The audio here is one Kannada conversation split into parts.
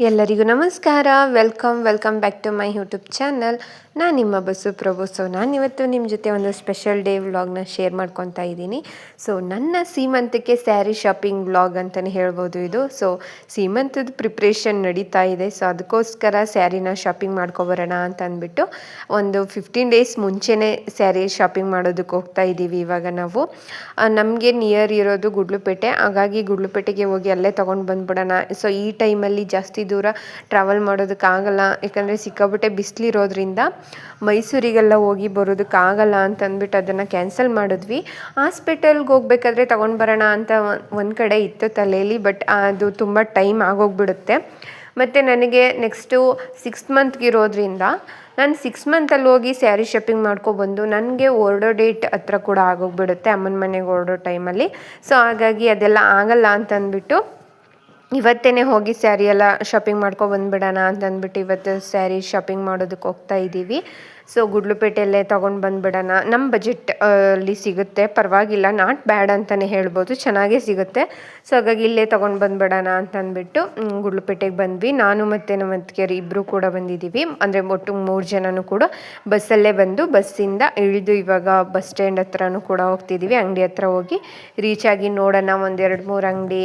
ಎಲ್ಲರಿಗೂ ನಮಸ್ಕಾರ. Welcome back to my YouTube channel. ನಾನು ನಿಮ್ಮ ಬಸ್ಸು ಪ್ರಭು. ಸೊ ನಾನಿವತ್ತು ನಿಮ್ಮ ಜೊತೆ ಒಂದು ಸ್ಪೆಷಲ್ ಡೇ ವ್ಲಾಗ್ನ ಶೇರ್ ಮಾಡ್ಕೊತಾ ಇದ್ದೀನಿ. ಸೊ ನನ್ನ ಸೀಮಂತಕ್ಕೆ ಸ್ಯಾರಿ ಶಾಪಿಂಗ್ ವ್ಲಾಗ್ ಅಂತಲೇ ಹೇಳ್ಬೋದು ಇದು. ಸೊ ಸೀಮಂತದ ಪ್ರಿಪ್ರೇಷನ್ ನಡೀತಾ ಇದೆ. ಸೊ ಅದಕ್ಕೋಸ್ಕರ ಸ್ಯಾರಿನ ಶಾಪಿಂಗ್ ಮಾಡ್ಕೊಬರೋಣ ಅಂತ ಅಂದ್ಬಿಟ್ಟು ಒಂದು 15 ಡೇಸ್ ಮುಂಚೆನೇ ಸ್ಯಾರಿ ಶಾಪಿಂಗ್ ಮಾಡೋದಕ್ಕೆ ಹೋಗ್ತಾ ಇದ್ದೀವಿ. ಇವಾಗ ನಾವು ನಮಗೆ ನಿಯರ್ ಇರೋದು ಗುಡ್ಲುಪೇಟೆ, ಹಾಗಾಗಿ ಗುಡ್ಲುಪೇಟೆಗೆ ಹೋಗಿ ಅಲ್ಲೇ ತೊಗೊಂಡು ಬಂದ್ಬಿಡೋಣ. ಸೊ ಈ ಟೈಮಲ್ಲಿ ಜಾಸ್ತಿ ದೂರ ಟ್ರಾವೆಲ್ ಮಾಡೋದಕ್ಕಾಗಲ್ಲ, ಯಾಕಂದರೆ ಸಿಕ್ಕಾಬಿಟ್ಟೆ ಬಿಸಿಲಿರೋದ್ರಿಂದ ಮೈಸೂರಿಗೆಲ್ಲ ಹೋಗಿ ಬರೋದಕ್ಕಾಗಲ್ಲ ಅಂತ ಅಂದ್ಬಿಟ್ಟು ಅದನ್ನು ಕ್ಯಾನ್ಸಲ್ ಮಾಡಿದ್ವಿ. ಹಾಸ್ಪಿಟಲ್ಗೆ ಹೋಗ್ಬೇಕಾದ್ರೆ ತೊಗೊಂಡು ಬರೋಣ ಅಂತ ಒಂದು ಕಡೆ ಇತ್ತು ತಲೆಯಲ್ಲಿ, ಬಟ್ ಅದು ತುಂಬ ಟೈಮ್ ಆಗೋಗ್ಬಿಡುತ್ತೆ. ಮತ್ತು ನನಗೆ ನೆಕ್ಸ್ಟು 6 ಮಂತ್ಗಿರೋದ್ರಿಂದ ನಾನು 6 ಮಂತಲ್ಲಿ ಹೋಗಿ ಸ್ಯಾರಿ ಶಾಪಿಂಗ್ ಮಾಡ್ಕೊಬಂದು ನನಗೆ ಹೊರಡೋ ಡೇಟ್ ಹತ್ರ ಕೂಡ ಆಗೋಗ್ಬಿಡುತ್ತೆ ಅಮ್ಮನ ಮನೆಗೆ ಹೊರಡೋ ಟೈಮಲ್ಲಿ. ಸೊ ಹಾಗಾಗಿ ಅದೆಲ್ಲ ಆಗಲ್ಲ ಅಂತಂದ್ಬಿಟ್ಟು ಇವತ್ತೇ ಹೋಗಿ ಸ್ಯಾರಿ ಎಲ್ಲ ಶಾಪಿಂಗ್ ಬಂದುಬಿಡೋಣ ಅಂತಂದ್ಬಿಟ್ಟು ಇವತ್ತು ಸ್ಯಾರಿ ಶಾಪಿಂಗ್ ಮಾಡೋದಕ್ಕೆ ಹೋಗ್ತಾ ಇದ್ದೀವಿ. ಸೊ ಗುಡ್ಲುಪೇಟೆಯಲ್ಲೇ ತೊಗೊಂಡು ಬಂದುಬಿಡೋಣ. ನಮ್ಮ ಬಜೆಟ್ ಅಲ್ಲಿ ಸಿಗುತ್ತೆ, ಪರವಾಗಿಲ್ಲ, ನಾಟ್ ಬ್ಯಾಡ್ ಅಂತಲೇ ಹೇಳ್ಬೋದು, ಚೆನ್ನಾಗೇ ಸಿಗುತ್ತೆ. ಸೊ ಹಾಗಾಗಿ ಇಲ್ಲೇ ತೊಗೊಂಡು ಬಂದುಬಿಡೋಣ ಅಂತಂದ್ಬಿಟ್ಟು ಗುಡ್ಲುಪೇಟೆಗೆ ಬಂದ್ವಿ. ನಾನು ಮತ್ತು ನಮ್ಮ ಅತ್ತಿಗೆಯರು ಇಬ್ಬರು ಕೂಡ ಬಂದಿದ್ದೀವಿ. ಅಂದರೆ ಒಟ್ಟು 3 ಜನನೂ ಕೂಡ ಬಸ್ಸಲ್ಲೇ ಬಂದು ಬಸ್ಸಿಂದ ಇಳಿದು ಇವಾಗ ಬಸ್ ಸ್ಟ್ಯಾಂಡ್ ಹತ್ರನೂ ಕೂಡ ಹೋಗ್ತಿದ್ದೀವಿ. ಅಂಗಡಿ ಹತ್ರ ಹೋಗಿ ರೀಚ್ ಆಗಿ ನೋಡೋಣ, 1-2-3 ಅಂಗಡಿ.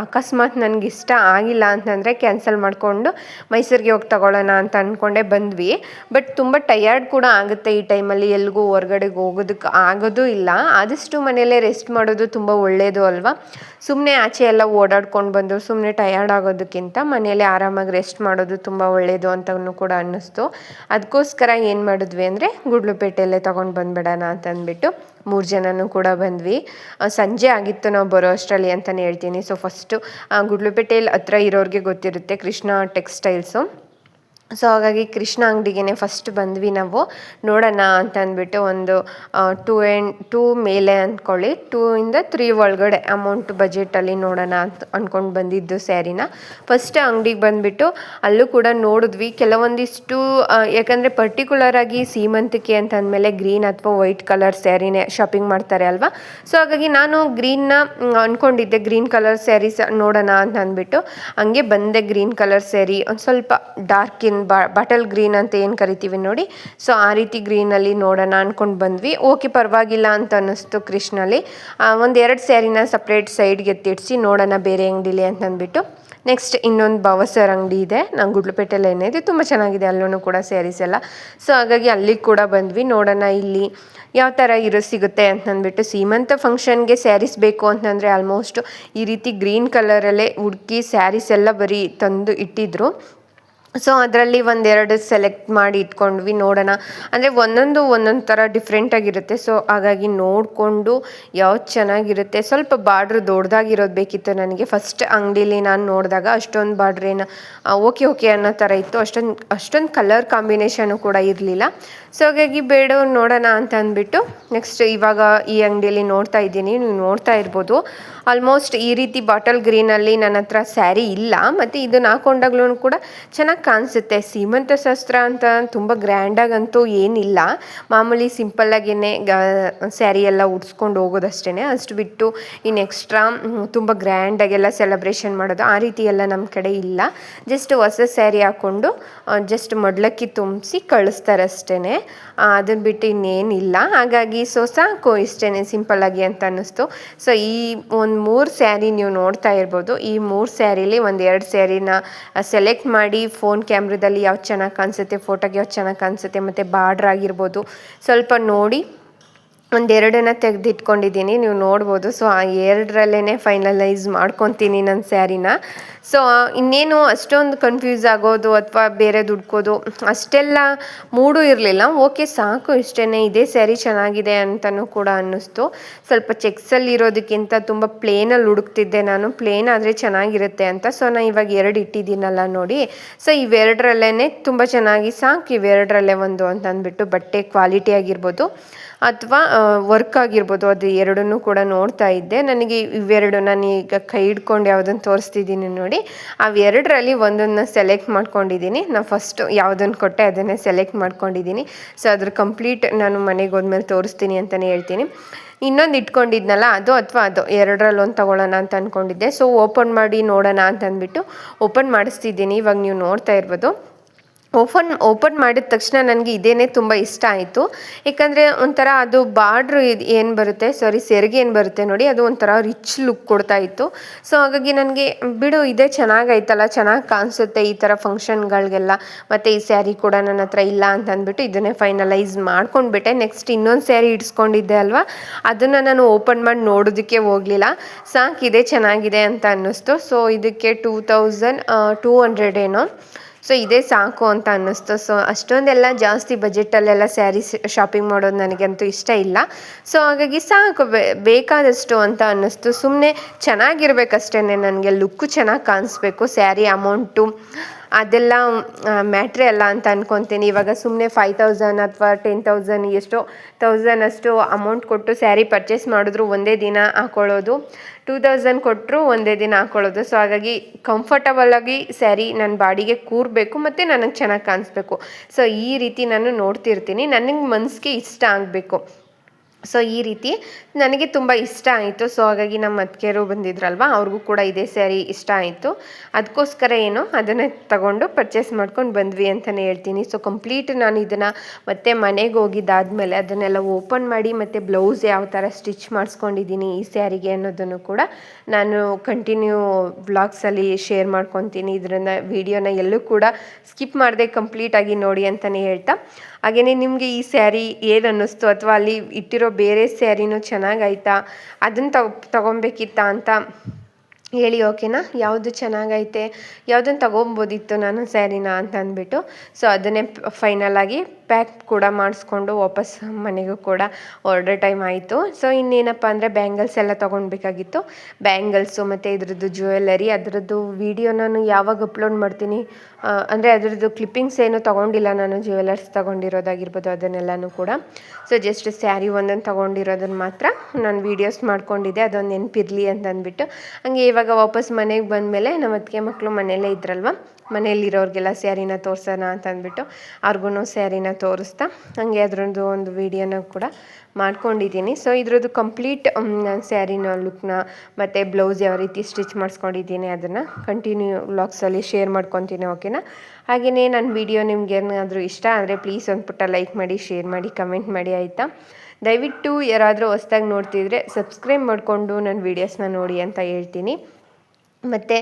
ಅಕಸ್ಮಾತ್ ನನಗೆ ಇಷ್ಟ ಆಗಿಲ್ಲ ಅಂತಂದರೆ ಕ್ಯಾನ್ಸಲ್ ಮಾಡಿಕೊಂಡು ಮೈಸೂರಿಗೆ ಹೋಗಿ ತಗೊಳ್ಳೋಣ ಅಂತ ಅಂದ್ಕೊಂಡೇ ಬಂದ್ವಿ. ಬಟ್ ತುಂಬ ಟಯರ್ಡ್ ಕೂಡ ಆಗುತ್ತೆ ಈ ಟೈಮಲ್ಲಿ, ಎಲ್ಗೂ ಹೊರ್ಗಡೆಗೆ ಹೋಗೋದಕ್ಕೆ ಆಗೋದು ಇಲ್ಲ. ಆದಷ್ಟು ಮನೆಯಲ್ಲೇ ರೆಸ್ಟ್ ಮಾಡೋದು ತುಂಬ ಒಳ್ಳೆಯದು ಅಲ್ವಾ. ಸುಮ್ಮನೆ ಆಚೆ ಎಲ್ಲ ಓಡಾಡ್ಕೊಂಡು ಬಂದು ಸುಮ್ಮನೆ ಟಯರ್ಡ್ ಆಗೋದಕ್ಕಿಂತ ಮನೆಯಲ್ಲೇ ಆರಾಮಾಗಿ ರೆಸ್ಟ್ ಮಾಡೋದು ತುಂಬ ಒಳ್ಳೆಯದು ಅಂತಲೂ ಕೂಡ ಅನ್ನಿಸ್ತು. ಅದಕ್ಕೋಸ್ಕರ ಏನು ಮಾಡಿದ್ವಿ ಅಂದರೆ ಗುಡ್ಲುಪೇಟೆಯಲ್ಲೇ ತೊಗೊಂಡು ಬಂದುಬಿಡೋಣ ಅಂತಂದ್ಬಿಟ್ಟು 3 ಜನನೂ ಕೂಡ ಬಂದ್ವಿ. ಸಂಜೆ ಆಗಿತ್ತು ನಾವು ಬರೋ ಅಷ್ಟರಲ್ಲಿ ಅಂತಲೇ ಹೇಳ್ತೀನಿ. ಸೊ ಫಸ್ಟು ಗುಡ್ಲುಪೇಟೆಯಲ್ಲಿ ಹತ್ರ ಇರೋರಿಗೆ ಗೊತ್ತಿರುತ್ತೆ ಕೃಷ್ಣ ಟೆಕ್ಸ್ಟೈಲ್ಸು. ಸೊ ಹಾಗಾಗಿ ಕೃಷ್ಣ ಅಂಗಡಿಗೆ ಫಸ್ಟ್ ಬಂದ್ವಿ ನಾವು, ನೋಡೋಣ ಅಂತ ಅಂದ್ಬಿಟ್ಟು. ಒಂದು 2 ಮೇಲೆ ಅಂದ್ಕೊಳ್ಳಿ, 2ಇಂದ 3 ಒಳಗಡೆ ಅಮೌಂಟ್ ಬಜೆಟಲ್ಲಿ ನೋಡೋಣ ಅಂತ ಅಂದ್ಕೊಂಡು ಬಂದಿದ್ದು ಸ್ಯಾರಿನ. ಫಸ್ಟ್ ಅಂಗಡಿಗೆ ಬಂದುಬಿಟ್ಟು ಅಲ್ಲೂ ಕೂಡ ನೋಡಿದ್ವಿ ಕೆಲವೊಂದಿಷ್ಟು, ಯಾಕಂದರೆ ಪರ್ಟಿಕ್ಯುಲರಾಗಿ ಸೀಮಂತಕ್ಕೆ ಅಂತಂದಮೇಲೆ ಗ್ರೀನ್ ಅಥವಾ ವೈಟ್ ಕಲರ್ ಸ್ಯಾರಿನೇ ಶಾಪಿಂಗ್ ಮಾಡ್ತಾರೆ ಅಲ್ವಾ. ಸೊ ಹಾಗಾಗಿ ನಾನು ಗ್ರೀನ್ನ ಅಂದ್ಕೊಂಡಿದ್ದೆ, ಗ್ರೀನ್ ಕಲರ್ ಸ್ಯಾರೀಸ್ ನೋಡೋಣ ಅಂತ ಅಂದ್ಬಿಟ್ಟು ಹಂಗೆ ಬಂದೆ. ಗ್ರೀನ್ ಕಲರ್ ಸ್ಯಾರಿ ಒಂದು ಸ್ವಲ್ಪ ಡಾರ್ಕ್ ಬಾಟಲ್ ಗ್ರೀನ್ ಅಂತ ಏನು ಕರಿತೀವಿ ನೋಡಿ, ಸೊ ಆ ರೀತಿ ಗ್ರೀನಲ್ಲಿ ನೋಡೋಣ ಅಂದ್ಕೊಂಡು ಬಂದ್ವಿ. ಓಕೆ, ಪರವಾಗಿಲ್ಲ ಅಂತ ಅನ್ನಿಸ್ತು ಕೃಷ್ಣಲ್ಲಿ. 1-2 ಸ್ಯಾರಿನ ಸಪ್ರೇಟ್ ಸೈಡ್ಗೆ ಎತ್ತಿಡಿಸಿ ನೋಡೋಣ ಬೇರೆ ಅಂಗಡಿಲಿ ಅಂತಂದ್ಬಿಟ್ಟು ನೆಕ್ಸ್ಟ್ ಇನ್ನೊಂದು ಭಾವಸರ್ ಅಂಗಡಿ ಇದೆ, ನಾನು ಗುಡ್ಲುಪೇಟೆಲ್ಲ ಏನಿದೆ, ತುಂಬ ಚೆನ್ನಾಗಿದೆ ಅಲ್ಲೂ ಕೂಡ ಸ್ಯಾರೀಸ್ ಎಲ್ಲ. ಸೊ ಹಾಗಾಗಿ ಅಲ್ಲಿಗೆ ಕೂಡ ಬಂದ್ವಿ, ನೋಡೋಣ ಇಲ್ಲಿ ಯಾವ ಥರ ಸಿಗುತ್ತೆ ಅಂತಂದ್ಬಿಟ್ಟು. ಸೀಮಂತ ಫಂಕ್ಷನ್ಗೆ ಸ್ಯಾರೀಸ್ ಬೇಕು ಅಂತಂದರೆ ಆಲ್ಮೋಸ್ಟ್ ಈ ರೀತಿ ಗ್ರೀನ್ ಕಲರಲ್ಲೇ ಹುಡುಕಿ ಸ್ಯಾರೀಸ್ ಎಲ್ಲ ಬರೀ ತಂದು ಇಟ್ಟಿದ್ರು. ಸೊ ಅದರಲ್ಲಿ 1-2 ಸೆಲೆಕ್ಟ್ ಮಾಡಿ ಇಟ್ಕೊಂಡ್ವಿ, ನೋಡೋಣ. ಅಂದರೆ ಒಂದೊಂದು ಥರ ಡಿಫ್ರೆಂಟಾಗಿರುತ್ತೆ. ಸೊ ಹಾಗಾಗಿ ನೋಡಿಕೊಂಡು ಯಾವ್ದು ಚೆನ್ನಾಗಿರುತ್ತೆ. ಸ್ವಲ್ಪ ಬಾರ್ಡ್ರ್ ದೊಡ್ಡದಾಗಿರೋದು ಬೇಕಿತ್ತು ನನಗೆ. ಫಸ್ಟ್ ಅಂಗಡೀಲಿ ನಾನು ನೋಡಿದಾಗ ಅಷ್ಟೊಂದು ಬಾರ್ಡ್ರೇನು ಓಕೆ ಅನ್ನೋ ಥರ ಇತ್ತು, ಅಷ್ಟೊಂದು ಕಲರ್ ಕಾಂಬಿನೇಷನು ಕೂಡ ಇರಲಿಲ್ಲ. ಸೊ ಹಾಗಾಗಿ ಬೇಡ, ನೋಡೋಣ ಅಂತ ಅಂದ್ಬಿಟ್ಟು ನೆಕ್ಸ್ಟ್ ಇವಾಗ ಈ ಅಂಗಡಿಯಲ್ಲಿ ನೋಡ್ತಾ ಇದ್ದೀನಿ. ನೀವು ನೋಡ್ತಾ ಇರ್ಬೋದು, ಆಲ್ಮೋಸ್ಟ್ ಈ ರೀತಿ ಬಾಟಲ್ ಗ್ರೀನಲ್ಲಿ ನನ್ನ ಹತ್ರ ಸ್ಯಾರಿ ಇಲ್ಲ. ಮತ್ತು ಇದನ್ನು ಹಾಕೊಂಡಾಗ್ಲೂ ಕೂಡ ಚೆನ್ನಾಗಿ ಕಾಣಿಸುತ್ತೆ. ಸೀಮಂತ ಶಾಸ್ತ್ರ ಅಂತ ತುಂಬ ಗ್ರ್ಯಾಂಡಾಗಂತೂ ಏನಿಲ್ಲ, ಮಾಮೂಲಿ ಸಿಂಪಲ್ಲಾಗೇ ಸ್ಯಾರಿ ಎಲ್ಲ ಉಡ್ಸ್ಕೊಂಡು ಹೋಗೋದಷ್ಟೇ. ಅಷ್ಟು ಬಿಟ್ಟು ಇನ್ನು ಎಕ್ಸ್ಟ್ರಾ ತುಂಬ ಗ್ರ್ಯಾಂಡಾಗೆಲ್ಲ ಸೆಲೆಬ್ರೇಷನ್ ಮಾಡೋದು ಆ ರೀತಿ ಎಲ್ಲ ನಮ್ಮ ಕಡೆ ಇಲ್ಲ. ಜಸ್ಟ್ ಹೊಸ ಸ್ಯಾರಿ ಹಾಕ್ಕೊಂಡು ಜಸ್ಟ್ ಮಡ್ಲಕ್ಕಿ ತುಂಬಿಸಿ ಕಳಿಸ್ತಾರೆ ಅಷ್ಟೇ. ಅದನ್ನು ಬಿಟ್ಟು ಇನ್ನೇನಿಲ್ಲ. ಹಾಗಾಗಿ ಸೊ ಸಾಕು, ಇಷ್ಟೇ ಸಿಂಪಲ್ಲಾಗಿ ಅಂತ ಅನ್ನಿಸ್ತು. ಸೊ ಈ ಒಂದು 3 ಸ್ಯಾರಿ ನೀವು ನೋಡ್ತಾ ಇರ್ಬೋದು. ಈ 3 ಸ್ಯಾರಿಲಿ 1-2 ಸ್ಯಾರಿನ ಸೆಲೆಕ್ಟ್ ಮಾಡಿ ಫೋನ್ ಕ್ಯಾಮ್ರಾದಲ್ಲಿ ಯಾವ್ದು ಚೆನ್ನಾಗಿ ಕಾಣಿಸುತ್ತೆ, ಫೋಟೋಗೆ ಯಾವ್ದು ಚೆನ್ನಾಗಿ ಕಾಣಿಸುತ್ತೆ, ಮತ್ತು ಬಾರ್ಡ್ರ್ ಆಗಿರ್ಬೋದು ಸ್ವಲ್ಪ ನೋಡಿ 1-2 ತೆಗೆದಿಟ್ಕೊಂಡಿದ್ದೀನಿ, ನೀವು ನೋಡ್ಬೋದು. ಸೊ ಆ 2ರಲ್ಲೇ ಫೈನಲೈಸ್ ಮಾಡ್ಕೊತೀನಿ ನನ್ನ ಸ್ಯಾರಿನ. ಸೊ ಇನ್ನೇನು ಅಷ್ಟೊಂದು ಕನ್ಫ್ಯೂಸ್ ಆಗೋದು ಅಥವಾ ಬೇರೆ ದುಡ್ಕೋದು ಅಷ್ಟೆಲ್ಲ ಮೂಡೂ ಇರಲಿಲ್ಲ. ಓಕೆ ಸಾಕು, ಇಷ್ಟೇ, ಇದೇ ಸ್ಯಾರಿ ಚೆನ್ನಾಗಿದೆ ಅಂತಲೂ ಕೂಡ ಅನ್ನಿಸ್ತು. ಸ್ವಲ್ಪ ಚೆಕ್ಸಲ್ಲಿ ಇರೋದಕ್ಕಿಂತ ತುಂಬ ಪ್ಲೇನಲ್ಲಿ ಹುಡುಕ್ತಿದ್ದೆ ನಾನು, ಪ್ಲೇನ್ ಆದರೆ ಚೆನ್ನಾಗಿರುತ್ತೆ ಅಂತ. ಸೊ ನಾನು ಇವಾಗ 2 ಇಟ್ಟಿದ್ದೀನಲ್ಲ ನೋಡಿ. ಸೊ ಇವೆರಡರಲ್ಲೇ ತುಂಬ ಚೆನ್ನಾಗಿ ಸಾಕು, ಇವೆರಡರಲ್ಲೇ ಒಂದು ಅಂತ ಅಂದ್ಬಿಟ್ಟು ಬಟ್ಟೆ ಕ್ವಾಲಿಟಿ ಆಗಿರ್ಬೋದು ಅಥವಾ ವರ್ಕ್ ಆಗಿರ್ಬೋದು, ಅದು ಎರಡನ್ನೂ ಕೂಡ ನೋಡ್ತಾ ಇದ್ದೆ. ನನಗೆ ಇವೆರಡು ನಾನೀಗ ಕೈ ಹಿಡ್ಕೊಂಡು ಯಾವುದನ್ನು ತೋರಿಸ್ತಿದ್ದೀನಿ ನೋಡಿ, ಅವೆರಡರಲ್ಲಿ ಒಂದನ್ನು ಸೆಲೆಕ್ಟ್ ಮಾಡ್ಕೊಂಡಿದ್ದೀನಿ. ನಾನು ಫಸ್ಟು ಯಾವುದನ್ನು ಕೊಟ್ಟೆ ಅದನ್ನೇ ಸೆಲೆಕ್ಟ್ ಮಾಡ್ಕೊಂಡಿದ್ದೀನಿ. ಸೊ ಅದ್ರ ಕಂಪ್ಲೀಟ್ ನಾನು ಮನೆಗೆ ಹೋದ್ಮೇಲೆ ತೋರಿಸ್ತೀನಿ ಅಂತಲೇ ಹೇಳ್ತೀನಿ. ಇನ್ನೊಂದು ಇಟ್ಕೊಂಡಿದ್ನಲ್ಲ ಅದು, ಅಥವಾ ಅದು ಎರಡರಲ್ಲಿ ಒಂದು ತೊಗೊಳ್ಳೋಣ ಅಂತ ಅಂದ್ಕೊಂಡಿದ್ದೆ. ಸೊ ಓಪನ್ ಮಾಡಿ ನೋಡೋಣ ಅಂತ ಅಂದ್ಬಿಟ್ಟು ಓಪನ್ ಮಾಡಿಸ್ತಿದ್ದೀನಿ. ಇವಾಗ ನೀವು ನೋಡ್ತಾ ಇರ್ಬೋದು. ಓಪನ್ ಮಾಡಿದ ತಕ್ಷಣ ನನಗೆ ಇದೇನೇ ತುಂಬ ಇಷ್ಟ ಆಯಿತು. ಏಕೆಂದರೆ ಒಂಥರ ಅದು ಬಾರ್ಡ್ರು ಏನು ಬರುತ್ತೆ, ಸೆರಗು ಏನು ಬರುತ್ತೆ ನೋಡಿ, ಅದು ಒಂಥರ ರಿಚ್ ಲುಕ್ ಕೊಡ್ತಾ ಇತ್ತು. ಸೊ ಹಾಗಾಗಿ ನನಗೆ ಬಿಡು ಇದೇ ಚೆನ್ನಾಗೈತಲ್ಲ, ಚೆನ್ನಾಗಿ ಕಾಣಿಸುತ್ತೆ ಈ ಥರ ಫಂಕ್ಷನ್ಗಳಿಗೆಲ್ಲ, ಮತ್ತು ಈ ಸ್ಯಾರಿ ಕೂಡ ನನ್ನ ಹತ್ರ ಇಲ್ಲ ಅಂತ ಅಂದ್ಬಿಟ್ಟು ಇದನ್ನೇ ಫೈನಲೈಸ್ ಮಾಡ್ಕೊಂಡ್ಬಿಟ್ಟೆ. ನೆಕ್ಸ್ಟ್ ಇನ್ನೊಂದು ಸ್ಯಾರಿ ಇಡ್ಸ್ಕೊಂಡಿದ್ದೆ ಅಲ್ವಾ, ಅದನ್ನು ನಾನು ಓಪನ್ ಮಾಡಿ ನೋಡೋದಕ್ಕೆ ಹೋಗಲಿಲ್ಲ. ಸಾಕಿದೆ ಚೆನ್ನಾಗಿದೆ ಅಂತ ಅನ್ನಿಸ್ತು. ಸೊ ಇದಕ್ಕೆ 2200 ಏನೋ. ಸೊ ಇದೇ ಸಾಕು ಅಂತ ಅನ್ನಿಸ್ತು. ಸೊ ಅಷ್ಟೊಂದೆಲ್ಲ ಜಾಸ್ತಿ ಬಜೆಟಲ್ಲೆಲ್ಲ ಸ್ಯಾರೀಸ್ ಶಾಪಿಂಗ್ ಮಾಡೋದು ನನಗಂತೂ ಇಷ್ಟ ಇಲ್ಲ. ಸೊ ಹಾಗಾಗಿ ಸಾಕು, ಬೇಕಾದಷ್ಟು ಅಂತ ಅನ್ನಿಸ್ತು. ಸುಮ್ಮನೆ ಚೆನ್ನಾಗಿರ್ಬೇಕಷ್ಟೇ, ನನಗೆ ಲುಕ್ಕು ಚೆನ್ನಾಗಿ ಕಾಣಿಸ್ಬೇಕು. ಸ್ಯಾರಿ ಅಮೌಂಟು ಅದೆಲ್ಲ ಮ್ಯಾಟ್ರೇ ಅಲ್ಲ ಅಂತ ಅಂದ್ಕೊತೀನಿ. ಇವಾಗ ಸುಮ್ಮನೆ 5000 ಅಥವಾ 10,000 ಎಷ್ಟೋ 1000 ಅಷ್ಟು ಅಮೌಂಟ್ ಕೊಟ್ಟು ಸ್ಯಾರಿ ಪರ್ಚೇಸ್ ಮಾಡಿದ್ರು ಒಂದೇ ದಿನ ಹಾಕ್ಕೊಳ್ಳೋದು, 2000 ಕೊಟ್ಟರು ಒಂದೇ ದಿನ ಹಾಕ್ಕೊಳ್ಳೋದು. ಸೊ ಹಾಗಾಗಿ ಕಂಫರ್ಟಬಲಾಗಿ ಸ್ಯಾರಿ ನನ್ನ ಬಾಡಿಗೆ ಕೂರಬೇಕು ಮತ್ತು ನನಗೆ ಚೆನ್ನಾಗಿ ಕಾಣಿಸ್ಬೇಕು. ಸೊ ಈ ರೀತಿ ನಾನು ನೋಡ್ತಿರ್ತೀನಿ, ನನಗೆ ಮನಸ್ಸಿಗೆ ಇಷ್ಟ ಆಗಬೇಕು. ಸೊ ಈ ರೀತಿ ನನಗೆ ತುಂಬ ಇಷ್ಟ ಆಯಿತು. ಸೊ ಹಾಗಾಗಿ ನಮ್ಮ ಅತ್ತಿಗೆಯರು ಬಂದಿದ್ರಲ್ವ, ಅವ್ರಿಗೂ ಕೂಡ ಇದೇ ಸ್ಯಾರಿ ಇಷ್ಟ ಆಯಿತು. ಅದಕ್ಕೋಸ್ಕರ ಏನೋ ಅದನ್ನೇ ತಗೊಂಡು ಪರ್ಚೇಸ್ ಮಾಡ್ಕೊಂಡು ಬಂದ್ವಿ ಅಂತಲೇ ಹೇಳ್ತೀನಿ. ಸೊ ಕಂಪ್ಲೀಟ್ ನಾನು ಇದನ್ನು ಮತ್ತೆ ಮನೆಗೆ ಹೋಗಿದ್ದಾದಮೇಲೆ ಅದನ್ನೆಲ್ಲ ಓಪನ್ ಮಾಡಿ ಮತ್ತು ಬ್ಲೌಸ್ ಯಾವ ಥರ ಸ್ಟಿಚ್ ಮಾಡಿಸ್ಕೊಂಡಿದ್ದೀನಿ ಈ ಸ್ಯಾರಿಗೆ ಅನ್ನೋದನ್ನು ಕೂಡ ನಾನು ಕಂಟಿನ್ಯೂ ವ್ಲಾಗ್ಸಲ್ಲಿ ಶೇರ್ ಮಾಡ್ಕೊತೀನಿ. ಇದರಿಂದ ವಿಡಿಯೋನ ಎಲ್ಲೂ ಕೂಡ ಸ್ಕಿಪ್ ಮಾಡದೆ ಕಂಪ್ಲೀಟಾಗಿ ನೋಡಿ ಅಂತಲೇ ಹೇಳ್ತಾ, ಹಾಗೆಯೇ ನಿಮಗೆ ಈ ಸ್ಯಾರಿ ಏನು ಅನ್ನಿಸ್ತು, ಅಥವಾ ಅಲ್ಲಿ ಇಟ್ಟಿರೋ ಬೇರೆ ಸ್ಯಾರಿನೂ ಚೆನ್ನಾಗೈತಾ, ಅದನ್ನು ತಗೊಬೇಕಿತ್ತಾ ಅಂತ ಹೇಳಿ, ಓಕೆನಾ? ಯಾವುದು ಚೆನ್ನಾಗೈತೆ, ಯಾವುದನ್ನು ತೊಗೊಬೋದಿತ್ತು ನಾನು ಸ್ಯಾರಿನ ಅಂತ ಅಂದ್ಬಿಟ್ಟು. ಸೊ ಅದನ್ನೇ ಫೈನಲಾಗಿ ಪ್ಯಾಕ್ ಕೂಡ ಮಾಡಿಸ್ಕೊಂಡು ವಾಪಸ್ ಮನೆಗೂ ಕೂಡ ಹೊರಡೋ ಟೈಮ್ ಆಯಿತು. ಸೊ ಇನ್ನೇನಪ್ಪ ಅಂದರೆ ಬ್ಯಾಂಗಲ್ಸ್ ಎಲ್ಲ ತೊಗೊಳ್ಬೇಕಾಗಿತ್ತು. ಬ್ಯಾಂಗಲ್ಸು ಮತ್ತು ಇದ್ರದ್ದು ಜ್ಯುವೆಲ್ಲರಿ, ಅದರದ್ದು ವಿಡಿಯೋ ನಾನು ಯಾವಾಗ ಅಪ್ಲೋಡ್ ಮಾಡ್ತೀನಿ, ಅಂದರೆ ಅದರದ್ದು ಕ್ಲಿಪ್ಪಿಂಗ್ಸ್ ಏನು ತೊಗೊಂಡಿಲ್ಲ ನಾನು, ಜ್ಯುವೆಲ್ಲರ್ಸ್ ತೊಗೊಂಡಿರೋದಾಗಿರ್ಬೋದು ಅದನ್ನೆಲ್ಲನೂ ಕೂಡ. ಸೊ ಜಸ್ಟ್ ಸ್ಯಾರಿ ಒಂದನ್ನು ತೊಗೊಂಡಿರೋದನ್ನು ಮಾತ್ರ ನಾನು ವೀಡಿಯೋಸ್ ಮಾಡ್ಕೊಂಡಿದ್ದೆ, ಅದೊಂದು ನೆನಪಿರಲಿ ಅಂತ ಅಂದ್ಬಿಟ್ಟು. ಹಂಗೆ ಇವಾಗ ವಾಪಸ್ ಮನೆಗೆ ಬಂದಮೇಲೆ ನಮ್ಮ ಅತ್ತಿಗೆ ಮಕ್ಕಳು ಮನೆಯಲ್ಲೇ ಇದ್ರಲ್ವ, ಮನೆಯಲ್ಲಿರೋರಿಗೆಲ್ಲ ಸ್ಯಾರಿನ ತೋರಿಸೋಣ ಅಂತ ಅಂದ್ಬಿಟ್ಟು ಅವ್ರಿಗೂ ಸ್ಯಾರಿನ ತೋರಿಸ್ತಾ ಹಾಗೆ ಅದರದ್ದು ಒಂದು ವೀಡಿಯೋನ ಕೂಡ ಮಾಡ್ಕೊಂಡಿದ್ದೀನಿ. ಸೊ ಇದ್ರದ್ದು ಕಂಪ್ಲೀಟ್ ನಾನು ಸ್ಯಾರಿನ ಲುಕ್ನ ಮತ್ತು ಬ್ಲೌಸ್ ಯಾವ ರೀತಿ ಸ್ಟಿಚ್ ಮಾಡಿಸ್ಕೊಂಡಿದ್ದೀನಿ ಅದನ್ನು ಕಂಟಿನ್ಯೂ ವ್ಲಾಗ್ಸಲ್ಲಿ ಶೇರ್ ಮಾಡ್ಕೊತೀನಿ, ಓಕೆನಾ? ಹಾಗೆಯೇ ನನ್ನ ವೀಡಿಯೋ ನಿಮ್ಗೆ ಏನಾದರೂ ಇಷ್ಟ ಆದರೆ ಪ್ಲೀಸ್ ಒಂದು ಪುಟ್ಟ ಲೈಕ್ ಮಾಡಿ, ಶೇರ್ ಮಾಡಿ, ಕಮೆಂಟ್ ಮಾಡಿ, ಆಯಿತಾ? ದಯವಿಟ್ಟು ಯಾರಾದರೂ ಹೊಸ್ದಾಗಿ ನೋಡ್ತಿದ್ರೆ ಸಬ್ಸ್ಕ್ರೈಬ್ ಮಾಡಿಕೊಂಡು ನನ್ನ ವೀಡಿಯೋಸ್ನ ನೋಡಿ ಅಂತ ಹೇಳ್ತೀನಿ. ಮತ್ತು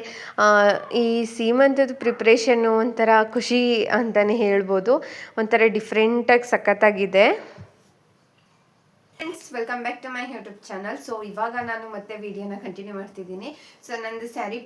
ಈ ಸೀಮಂತದ ಪ್ರಿಪ್ರೇಷನ್ನು ಒಂಥರ ಖುಷಿ ಅಂತಲೇ ಹೇಳ್ಬೋದು, ಒಂಥರ ಡಿಫ್ರೆಂಟಾಗಿ ಸಖತ್ತಾಗಿದೆ. Friends, welcome back to my YouTube channel. So ಇವಾಗ ನಾನು ಮತ್ತೆ ವಿಡಿಯೋನ ಕಂಟಿನ್ಯೂ ಮಾಡ್ತಿದ್ದೀನಿ. ಸೊ ನಂದು ಸ್ಯಾರಿ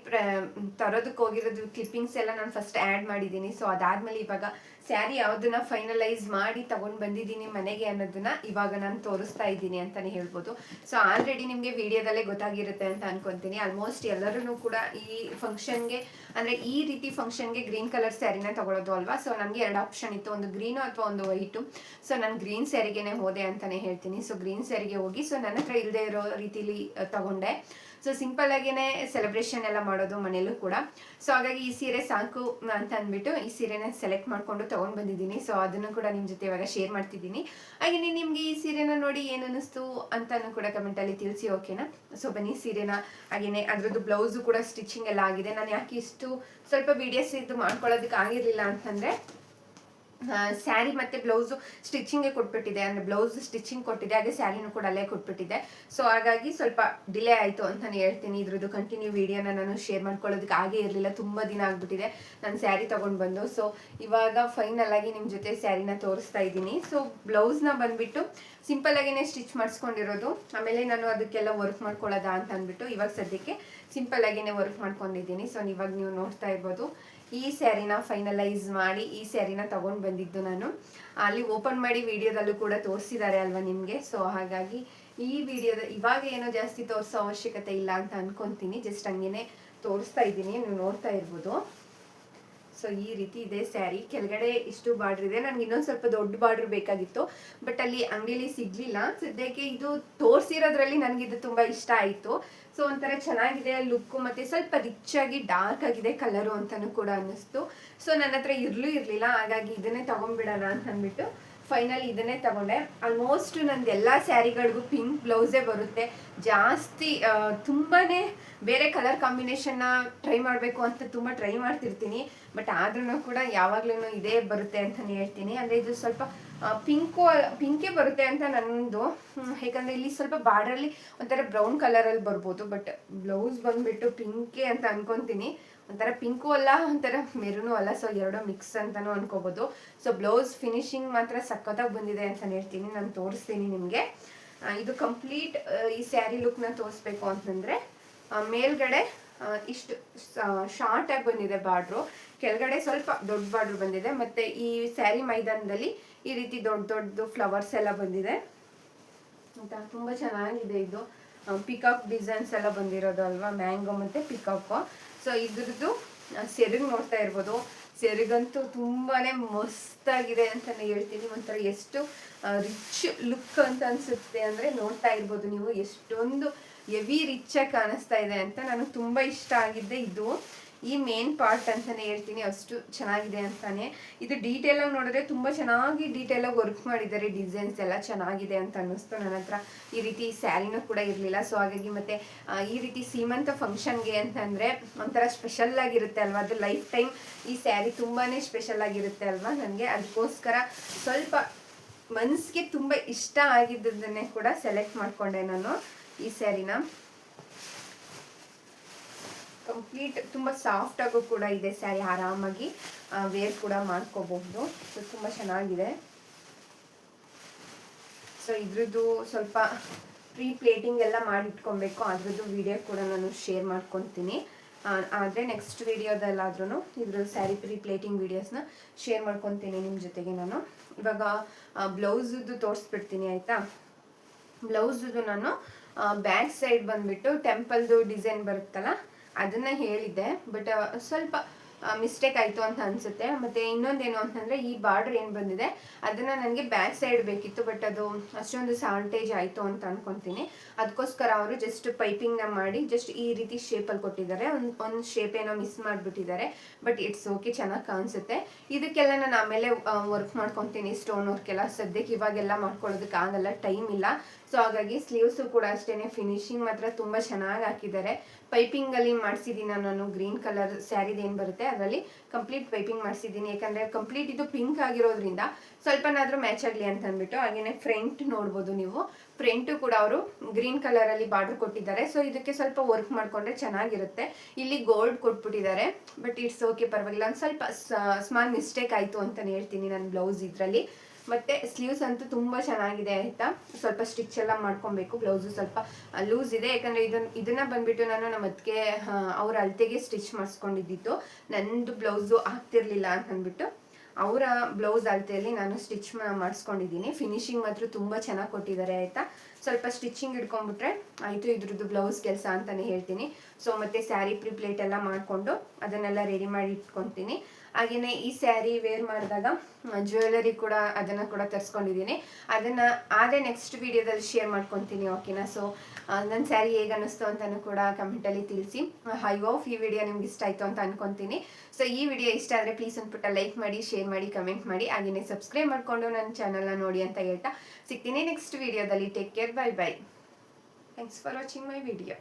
ತರೋದಕ್ಕೆ ಹೋಗಿರೋದು ಕ್ಲಿಪ್ಪಿಂಗ್ಸ್ ಎಲ್ಲ ನಾನು ಫಸ್ಟ್ ಆ್ಯಡ್ ಮಾಡಿದ್ದೀನಿ. ಸೊ ಅದಾದಮೇಲೆ ಇವಾಗ ಸ್ಯಾರಿ ಯಾವುದನ್ನ ಫೈನಲೈಸ್ ಮಾಡಿ ತಗೊಂಡು ಬಂದಿದ್ದೀನಿ ಮನೆಗೆ ಅನ್ನೋದನ್ನ ಇವಾಗ ನಾನು ತೋರಿಸ್ತಾ ಇದ್ದೀನಿ ಅಂತಲೇ ಹೇಳ್ಬೋದು. ಸೊ ಆಲ್ರೆಡಿ ನಿಮಗೆ ವಿಡಿಯೋದಲ್ಲೇ ಗೊತ್ತಾಗಿರುತ್ತೆ ಅಂತ ಅನ್ಕೊತೀನಿ. ಆಲ್ಮೋಸ್ಟ್ ಎಲ್ಲರೂ ಕೂಡ ಈ ಫಂಕ್ಷನ್ಗೆ, ಅಂದರೆ ಈ ರೀತಿ ಫಂಕ್ಷನ್ಗೆ ಗ್ರೀನ್ ಕಲರ್ ಸ್ಯಾರಿನ ತಗೊಳ್ಳೋದು ಅಲ್ವಾ. ಸೊ ನನಗೆ 2 ಆಪ್ಷನ್ ಇತ್ತು, ಒಂದು ಗ್ರೀನು ಅಥವಾ ಒಂದು ವೈಟು. ಸೊ ನಾನು ಗ್ರೀನ್ ಸ್ಯಾರಿಗೆನೆ ಹೋದೆ ಅಂತಲೇ ಹೇಳ್ತೀನಿ. ಸೊ ಗ್ರೀನ್ ಸ್ಯಾರಿಗೆ ಹೋಗಿ, ಸೊ ನನ್ನ ಹತ್ರ ಇಲ್ಲದೆ ಇರೋ ರೀತಿಲಿ ತಗೊಂಡೆ. ಸೊ ಸಿಂಪಲ್ ಆಗಿನೇ ಸೆಲೆಬ್ರೇಷನ್ ಎಲ್ಲ ಮಾಡೋದು ಮನೇಲೂ ಕೂಡ. ಸೊ ಹಾಗಾಗಿ ಈ ಸೀರೆ ಸಾಕು ಅಂತ ಅಂದ್ಬಿಟ್ಟು ಈ ಸೀರೆನ ಸೆಲೆಕ್ಟ್ ಮಾಡಿಕೊಂಡು ತೊಗೊಂಡು ಬಂದಿದ್ದೀನಿ. ಸೊ ಅದನ್ನು ಕೂಡ ನಿಮ್ಮ ಜೊತೆ ಇವಾಗ ಶೇರ್ ಮಾಡ್ತಿದ್ದೀನಿ. ಹಾಗೆಯೇ ನಿಮಗೆ ಈ ಸೀರೆನ ನೋಡಿ ಏನು ಅನ್ನಿಸ್ತು ಅಂತಲೂ ಕೂಡ ಕಮೆಂಟಲ್ಲಿ ತಿಳಿಸಿ, ಓಕೆನಾ? ಸೊ ಬನ್ನಿ ಸೀರೆನ, ಹಾಗೆಯೇ ಅದರದ್ದು ಬ್ಲೌಸು ಕೂಡ ಸ್ಟಿಚಿಂಗ್ ಎಲ್ಲ ಆಗಿದೆ. ನಾನು ಯಾಕೆ ಇಷ್ಟು ಸ್ವಲ್ಪ ವಿಡಿಯೋಸ್ ಇದು ಮಾಡ್ಕೊಳ್ಳೋದಕ್ಕೆ ಆಗಿರಲಿಲ್ಲ ಅಂತಂದರೆ, ಸ್ಯಾರಿ ಮತ್ತು ಬ್ಲೌಸು ಸ್ಟಿಚಿಂಗ್ಗೆ ಕೊಟ್ಬಿಟ್ಟಿದೆ, ಅಂದರೆ ಬ್ಲೌಸ್ ಸ್ಟಿಚಿಂಗ್ ಕೊಟ್ಟಿದೆ, ಹಾಗೆ ಸ್ಯಾರಿನೂ ಕೂಡ ಅಲ್ಲೇ ಕೊಟ್ಬಿಟ್ಟಿದೆ. ಸೊ ಹಾಗಾಗಿ ಸ್ವಲ್ಪ ಡಿಲೇ ಆಯಿತು ಅಂತಲೇ ಹೇಳ್ತೀನಿ. ಇದ್ರದ್ದು ಕಂಟಿನ್ಯೂ ವೀಡಿಯೋನ ನಾನು ಶೇರ್ ಮಾಡ್ಕೊಳ್ಳೋದಕ್ಕೆ ಆಗೇ ಇರಲಿಲ್ಲ, ತುಂಬ ದಿನ ಆಗಿಬಿಟ್ಟಿದೆ ನಾನು ಸ್ಯಾರಿ ತೊಗೊಂಡು ಬಂದು. ಸೊ ಇವಾಗ ಫೈನಲ್ ಆಗಿ ನಿಮ್ಮ ಜೊತೆ ಸ್ಯಾರಿನ ತೋರಿಸ್ತಾ ಇದ್ದೀನಿ. ಸೊ ಬ್ಲೌಸ್ನ ಬಂದುಬಿಟ್ಟು ಸಿಂಪಲ್ಲಾಗಿಯೇ ಸ್ಟಿಚ್ ಮಾಡಿಸ್ಕೊಂಡಿರೋದು, ಆಮೇಲೆ ನಾನು ಅದಕ್ಕೆಲ್ಲ ವರ್ಕ್ ಮಾಡ್ಕೊಳ್ಳೋದಾ ಅಂತ ಅಂದ್ಬಿಟ್ಟು ಇವಾಗ ಸದ್ಯಕ್ಕೆ ಸಿಂಪಲ್ಲಾಗಿಯೇ ವರ್ಕ್ ಮಾಡ್ಕೊಂಡಿದ್ದೀನಿ. ಸೊ ಇವಾಗ ನೀವು ನೋಡ್ತಾ ಇರ್ಬೋದು, ಈ ಸ್ಯಾರಿನ ಫೈನಲೈಸ್ ಮಾಡಿ ಈ ಸ್ಯಾರಿನ ತೊಗೊಂಡು ಬಂದಿದ್ದು ನಾನು. ಅಲ್ಲಿ ಓಪನ್ ಮಾಡಿ ವಿಡಿಯೋದಲ್ಲೂ ಕೂಡ ತೋರಿಸಿದ್ದಾರೆ ಅಲ್ವಾ ನಿಮಗೆ. ಸೊ ಹಾಗಾಗಿ ಈ ವಿಡಿಯೋದ ಇವಾಗ ಏನೋ ಜಾಸ್ತಿ ತೋರಿಸೋ ಅವಶ್ಯಕತೆ ಇಲ್ಲ ಅಂತ ಅನ್ಕೊತೀನಿ, ಜಸ್ಟ್ ಹಂಗೇನೆ ತೋರಿಸ್ತಾ ಇದ್ದೀನಿ, ನೀವು ನೋಡ್ತಾ ಇರ್ಬೋದು. ಸೊ ಈ ರೀತಿ ಇದೆ ಸ್ಯಾರಿ. ಕೆಳಗಡೆ ಇಷ್ಟು ಬಾರ್ಡ್ರ್ ಇದೆ. ನನಗೆ ಇನ್ನೊಂದು ಸ್ವಲ್ಪ ದೊಡ್ಡ ಬಾರ್ಡ್ರ್ ಬೇಕಾಗಿತ್ತು, ಬಟ್ ಅಲ್ಲಿ ಅಂಗಡಿಲಿ ಸಿಗ್ಲಿಲ್ಲ. ಸದ್ಯಕ್ಕೆ ಇದು ತೋರಿಸಿರೋದ್ರಲ್ಲಿ ನನಗಿದು ತುಂಬ ಇಷ್ಟ ಆಯಿತು. ಸೊ ಒಂಥರ ಚೆನ್ನಾಗಿದೆ ಲುಕ್ಕು, ಮತ್ತು ಸ್ವಲ್ಪ ರಿಚ್ ಆಗಿ ಡಾರ್ಕ್ ಆಗಿದೆ ಕಲರು ಅಂತಲೂ ಕೂಡ ಅನ್ನಿಸ್ತು. ಸೊ ನನ್ನ ಹತ್ರ ಇರಲಿಲ್ಲ, ಹಾಗಾಗಿ ಇದನ್ನೇ ತೊಗೊಂಡ್ಬಿಡೋಣ ಅಂತ ಅಂದ್ಬಿಟ್ಟು ಫೈನಲ್ ಇದನ್ನೇ ತಗೊಂಡೆ. ಆಲ್ಮೋಸ್ಟ್ ನಂದು ಎಲ್ಲ ಸ್ಯಾರಿಗಳಿಗೂ ಪಿಂಕ್ ಬ್ಲೌಸೇ ಬರುತ್ತೆ. ಜಾಸ್ತಿ ತುಂಬಾ ಬೇರೆ ಕಲರ್ ಕಾಂಬಿನೇಷನ್ನ ಟ್ರೈ ಮಾಡಬೇಕು ಅಂತ ತುಂಬ ಟ್ರೈ ಮಾಡ್ತಿರ್ತೀನಿ, ಬಟ್ ಆದ್ರೂ ಕೂಡ ಯಾವಾಗ್ಲೂ ಇದೇ ಬರುತ್ತೆ ಅಂತಲೇ ಹೇಳ್ತೀನಿ. ಅಂದರೆ ಇದು ಸ್ವಲ್ಪ ಪಿಂಕೇ ಬರುತ್ತೆ ಅಂತ ನನ್ನದು, ಯಾಕಂದರೆ ಇಲ್ಲಿ ಸ್ವಲ್ಪ ಬಾರ್ಡ್ರಲ್ಲಿ ಒಂಥರ ಬ್ರೌನ್ ಕಲರಲ್ಲಿ ಬರ್ಬೋದು, ಬಟ್ ಬ್ಲೌಸ್ ಬಂದುಬಿಟ್ಟು ಪಿಂಕೇ ಅಂತ ಅನ್ಕೊತೀನಿ. ಒಂಥರ ಪಿಂಕು ಅಲ್ಲ, ಒಂಥರ ಮೆರೂನು ಅಲ್ಲ, ಸೊ ಎರಡೂ ಮಿಕ್ಸ್ ಅಂತಲೂ ಅನ್ಕೋಬೋದು. ಸೊ ಬ್ಲೌಸ್ ಫಿನಿಶಿಂಗ್ ಮಾತ್ರ ಸಖತ್ತಾಗಿ ಬಂದಿದೆ ಅಂತ ಹೇಳ್ತೀನಿ. ನಾನು ತೋರಿಸ್ತೀನಿ ನಿಮಗೆ. ಇದು ಕಂಪ್ಲೀಟ್ ಈ ಸ್ಯಾರಿ ಲುಕ್ನ ತೋರಿಸ್ಬೇಕು ಅಂತಂದರೆ ಮೇಲ್ಗಡೆ ಇಷ್ಟು ಶಾರ್ಟಾಗಿ ಬಂದಿದೆ ಬಾರ್ಡ್ರು, ಕೆಳಗಡೆ ಸ್ವಲ್ಪ ದೊಡ್ಡ ಬಾರ್ಡ್ರು ಬಂದಿದೆ, ಮತ್ತು ಈ ಸ್ಯಾರಿ ಮೈದಾನದಲ್ಲಿ ಈ ರೀತಿ ದೊಡ್ಡ ಫ್ಲವರ್ಸ್ ಎಲ್ಲ ಬಂದಿದೆ ಅಂತ. ತುಂಬ ಚೆನ್ನಾಗಿದೆ ಇದು. ಪಿಕಾಕ್ ಡಿಸೈನ್ಸ್ ಎಲ್ಲ ಬಂದಿರೋದು ಅಲ್ವಾ, ಮ್ಯಾಂಗೋ ಮತ್ತು ಪಿಕಾಕು. ಸೊ ಇದ್ರದ್ದು ಸೆರಗು ನೋಡ್ತಾ ಇರ್ಬೋದು. ಸೆರಗಂತೂ ತುಂಬಾ ಮಸ್ತಾಗಿದೆ ಅಂತಲೇ ಹೇಳ್ತೀನಿ. ಒಂಥರ ಎಷ್ಟು ರಿಚ್ ಲುಕ್ ಅಂತ ಅನಿಸುತ್ತೆ ಅಂದರೆ ನೋಡ್ತಾ ಇರ್ಬೋದು ನೀವು, ಎಷ್ಟೊಂದು ಹೆವಿ ರಿಚಾಗಿ ಕಾಣಿಸ್ತಾ ಇದೆ ಅಂತ. ನನಗೆ ತುಂಬ ಇಷ್ಟ ಆಗಿದ್ದೆ ಇದು, ಈ ಮೇನ್ ಪಾರ್ಟ್ ಅಂತಲೇ ಹೇಳ್ತೀನಿ, ಅಷ್ಟು ಚೆನ್ನಾಗಿದೆ ಅಂತಾನೆ. ಇದು ಡೀಟೇಲಾಗಿ ನೋಡಿದ್ರೆ ತುಂಬ ಚೆನ್ನಾಗಿ ಡೀಟೇಲಾಗಿ ವರ್ಕ್ ಮಾಡಿದ್ದಾರೆ, ಡಿಸೈನ್ಸ್ ಎಲ್ಲ ಚೆನ್ನಾಗಿದೆ ಅಂತ ಅನ್ನಿಸ್ತು. ನನ್ನ ಹತ್ರ ಈ ರೀತಿ ಸ್ಯಾರಿನೂ ಕೂಡ ಇರಲಿಲ್ಲ. ಸೊ ಹಾಗಾಗಿ ಮತ್ತು ಈ ರೀತಿ ಸೀಮಂತ ಫಂಕ್ಷನ್ಗೆ ಅಂತಂದರೆ ಒಂಥರ ಸ್ಪೆಷಲ್ ಆಗಿರುತ್ತೆ ಅಲ್ವಾ, ಅದು ಲೈಫ್ ಟೈಮ್ ಈ ಸ್ಯಾರಿ ತುಂಬಾ ಸ್ಪೆಷಲ್ ಆಗಿರುತ್ತೆ ಅಲ್ವಾ ನನಗೆ. ಅದಕ್ಕೋಸ್ಕರ ಸ್ವಲ್ಪ ಮನಸ್ಸಿಗೆ ತುಂಬ ಇಷ್ಟ ಆಗಿದ್ದನ್ನೇ ಕೂಡ ಸೆಲೆಕ್ಟ್ ಮಾಡಿಕೊಂಡೆ ನಾನು ಈ ಸ್ಯಾರಿನ. ಕಂಪ್ಲೀಟ್ ತುಂಬ ಸಾಫ್ಟಾಗೂ ಕೂಡ ಇದೆ ಸ್ಯಾರಿ, ಆರಾಮಾಗಿ ವೇರ್ ಕೂಡ ಮಾಡ್ಕೋಬಹುದು. ಸೊ ತುಂಬ ಚೆನ್ನಾಗಿದೆ. ಸೊ ಇದ್ರದ್ದು ಸ್ವಲ್ಪ ಪ್ರೀ ಪ್ಲೇಟಿಂಗ್ ಎಲ್ಲ ಮಾಡಿ ಇಟ್ಕೊಬೇಕು, ಅದ್ರದ್ದು ವಿಡಿಯೋ ಕೂಡ ನಾನು ಶೇರ್ ಮಾಡ್ಕೊತೀನಿ. ಆದರೆ ನೆಕ್ಸ್ಟ್ ವಿಡಿಯೋದಲ್ಲಾದ್ರೂ ಇದ್ರ ಸ್ಯಾರಿ ಪ್ರೀ ಪ್ಲೇಟಿಂಗ್ ವಿಡಿಯೋಸ್ನ ಶೇರ್ ಮಾಡ್ಕೊತೀನಿ ನಿಮ್ಮ ಜೊತೆಗೆ. ನಾನು ಇವಾಗ ಬ್ಲೌಸದ್ದು ತೋರಿಸ್ಬಿಡ್ತೀನಿ ಆಯಿತಾ. ಬ್ಲೌಸದ್ದು ನಾನು ಬ್ಯಾಕ್ ಸೈಡ್ ಬಂದುಬಿಟ್ಟು ಟೆಂಪಲ್ದು ಡಿಸೈನ್ ಬರುತ್ತಲ್ಲ ಅದನ್ನು ಹೇಳಿದ್ದೆ, ಬಟ್ ಸ್ವಲ್ಪ ಮಿಸ್ಟೇಕ್ ಆಯಿತು ಅಂತ ಅನಿಸುತ್ತೆ. ಮತ್ತು ಇನ್ನೊಂದೇನು ಅಂತಂದರೆ ಈ ಬಾರ್ಡ್ರ್ ಏನು ಬಂದಿದೆ ಅದನ್ನು ನನಗೆ ಬ್ಯಾಕ್ ಸೈಡ್ ಬೇಕಿತ್ತು, ಬಟ್ ಅದು ಅಷ್ಟೊಂದು ಸಾಲ್ಟೇಜ್ ಆಯಿತು ಅಂತ ಅನ್ಕೊತೀನಿ. ಅದಕ್ಕೋಸ್ಕರ ಅವರು ಜಸ್ಟ್ ಪೈಪಿಂಗ್ನ ಮಾಡಿ ಜಸ್ಟ್ ಈ ರೀತಿ ಶೇಪಲ್ಲಿ ಕೊಟ್ಟಿದ್ದಾರೆ. ಒಂದು ಶೇಪ್ ಏನೋ ಮಿಸ್ ಮಾಡಿಬಿಟ್ಟಿದ್ದಾರೆ, ಬಟ್ ಇಟ್ಸ್ ಓಕೆ, ಚೆನ್ನಾಗಿ ಕಾಣಿಸುತ್ತೆ. ಇದಕ್ಕೆಲ್ಲ ನಾನು ಆಮೇಲೆ ವರ್ಕ್ ಮಾಡ್ಕೊತೀನಿ, ಸ್ಟೋನ್ ವರ್ಕೆಲ್ಲ. ಸದ್ಯಕ್ಕೆ ಇವಾಗೆಲ್ಲ ಮಾಡ್ಕೊಳ್ಳೋದಕ್ಕೆ ಆಗಲ್ಲ, ಟೈಮ್ ಇಲ್ಲ. ಸೊ ಹಾಗಾಗಿ ಸ್ಲೀವ್ಸು ಕೂಡ ಅಷ್ಟೇ ಫಿನಿಶಿಂಗ್ ಮಾತ್ರ ತುಂಬ ಚೆನ್ನಾಗಿ ಹಾಕಿದ್ದಾರೆ. ಪೈಪಿಂಗಲ್ಲಿ ಮಾಡಿಸಿದ್ದೀನಿ ನಾನು, ಗ್ರೀನ್ ಕಲರ್ ಸ್ಯಾರಿದು ಏನು ಬರುತ್ತೆ ಅದರಲ್ಲಿ ಕಂಪ್ಲೀಟ್ ಪೈಪಿಂಗ್ ಮಾಡಿಸಿದ್ದೀನಿ. ಯಾಕಂದರೆ ಕಂಪ್ಲೀಟ್ ಇದು ಪಿಂಕ್ ಆಗಿರೋದ್ರಿಂದ ಸ್ವಲ್ಪನಾದರೂ ಮ್ಯಾಚ್ ಆಗಲಿ ಅಂತ ಅಂದ್ಬಿಟ್ಟು. ಹಾಗೆಯೇ ಫ್ರಂಟ್ ನೋಡ್ಬೋದು ನೀವು, ಫ್ರಂಟು ಕೂಡ ಅವರು ಗ್ರೀನ್ ಕಲರಲ್ಲಿ ಬಾರ್ಡರ್ ಕೊಟ್ಟಿದ್ದಾರೆ. ಸೊ ಇದಕ್ಕೆ ಸ್ವಲ್ಪ ವರ್ಕ್ ಮಾಡಿಕೊಂಡ್ರೆ ಚೆನ್ನಾಗಿರುತ್ತೆ. ಇಲ್ಲಿ ಗೋಲ್ಡ್ ಕೊಟ್ಬಿಟ್ಟಿದ್ದಾರೆ, ಬಟ್ ಇಟ್ಸ್ ಓಕೆ, ಪರವಾಗಿಲ್ಲ. ಒಂದು ಸ್ವಲ್ಪ ಸ್ಮಾಲ್ ಮಿಸ್ಟೇಕ್ ಆಯಿತು ಅಂತಲೇ ಹೇಳ್ತೀನಿ ನನ್ನ ಬ್ಲೌಸ್ ಇದರಲ್ಲಿ. ಮತ್ತು ಸ್ಲೀವ್ಸ್ ಅಂತೂ ತುಂಬ ಚೆನ್ನಾಗಿದೆ ಆಯಿತಾ. ಸ್ವಲ್ಪ ಸ್ಟಿಚ್ ಎಲ್ಲ ಮಾಡ್ಕೊಬೇಕು. ಬ್ಲೌಸು ಸ್ವಲ್ಪ ಲೂಸ್ ಇದೆ, ಯಾಕಂದರೆ ಇದನ್ನು ಬಂದುಬಿಟ್ಟು ನಾನು ನಮ್ಮ ಅದಕ್ಕೆ ಅವ್ರ ಅಳತೆಗೆ ಸ್ಟಿಚ್ ಮಾಡಿಸ್ಕೊಂಡಿದ್ದಿತ್ತು. ನನ್ನದು ಬ್ಲೌಸು ಆಗ್ತಿರ್ಲಿಲ್ಲ ಅಂತ ಅಂದ್ಬಿಟ್ಟು ಅವರ ಬ್ಲೌಸ್ ಅಳತೆಯಲ್ಲಿ ನಾನು ಸ್ಟಿಚ್ ಮಾಡಿಸ್ಕೊಂಡಿದ್ದೀನಿ. ಫಿನಿಶಿಂಗ್ ಮಾತ್ರ ತುಂಬ ಚೆನ್ನಾಗಿ ಕೊಟ್ಟಿದ್ದಾರೆ ಆಯಿತಾ. ಸ್ವಲ್ಪ ಸ್ಟಿಚಿಂಗ್ ಇಟ್ಕೊಂಡ್ಬಿಟ್ರೆ ಆಯಿತು ಇದ್ರದ್ದು ಬ್ಲೌಸ್ ಕೆಲಸ ಅಂತಲೇ ಹೇಳ್ತೀನಿ. ಸೊ ಮತ್ತು ಸ್ಯಾರಿ ಪ್ಲೇಟ್ ಎಲ್ಲ ಮಾಡಿಕೊಂಡು ಅದನ್ನೆಲ್ಲ ರೆಡಿ ಮಾಡಿ ಇಟ್ಕೊತೀನಿ. ಹಾಗೆಯೇ ಈ ಸ್ಯಾರಿ ವೇರ್ ಮಾಡಿದಾಗ ಜ್ಯುವೆಲರಿ ಕೂಡ ಅದನ್ನು ಕೂಡ ತರಿಸ್ಕೊಂಡಿದ್ದೀನಿ. ಅದನ್ನು ಅದೇ ನೆಕ್ಸ್ಟ್ ವೀಡಿಯೋದಲ್ಲಿ ಶೇರ್ ಮಾಡ್ಕೊತೀನಿ, ಓಕೆನಾ. ಸೊ ನನ್ನ ಸ್ಯಾರಿ ಹೇಗೆ ಅನ್ನಿಸ್ತು ಅಂತಲೂ ಕೂಡ ಕಮೆಂಟಲ್ಲಿ ತಿಳಿಸಿ. ಐ ಹೋಪ್ ಈ ವಿಡಿಯೋ ನಿಮ್ಗೆ ಇಷ್ಟ ಆಯಿತು ಅಂತ ಅನ್ಕೊತೀನಿ. ಸೊ ಈ ವಿಡಿಯೋ ಇಷ್ಟ ಆದರೆ ಪ್ಲೀಸ್ ಅಂದ್ಬಿಟ್ಟು ಲೈಕ್ ಮಾಡಿ, ಶೇರ್ ಮಾಡಿ, ಕಮೆಂಟ್ ಮಾಡಿ, ಹಾಗೆಯೇ ಸಬ್ಸ್ಕ್ರೈಬ್ ಮಾಡಿಕೊಂಡು ನನ್ನ ಚಾನಲ್ನ ನೋಡಿ ಅಂತ ಹೇಳ್ತಾ ಸಿಗ್ತೀನಿ ನೆಕ್ಸ್ಟ್ ವಿಡಿಯೋದಲ್ಲಿ. Take care, bye bye. Thanks for watching my video.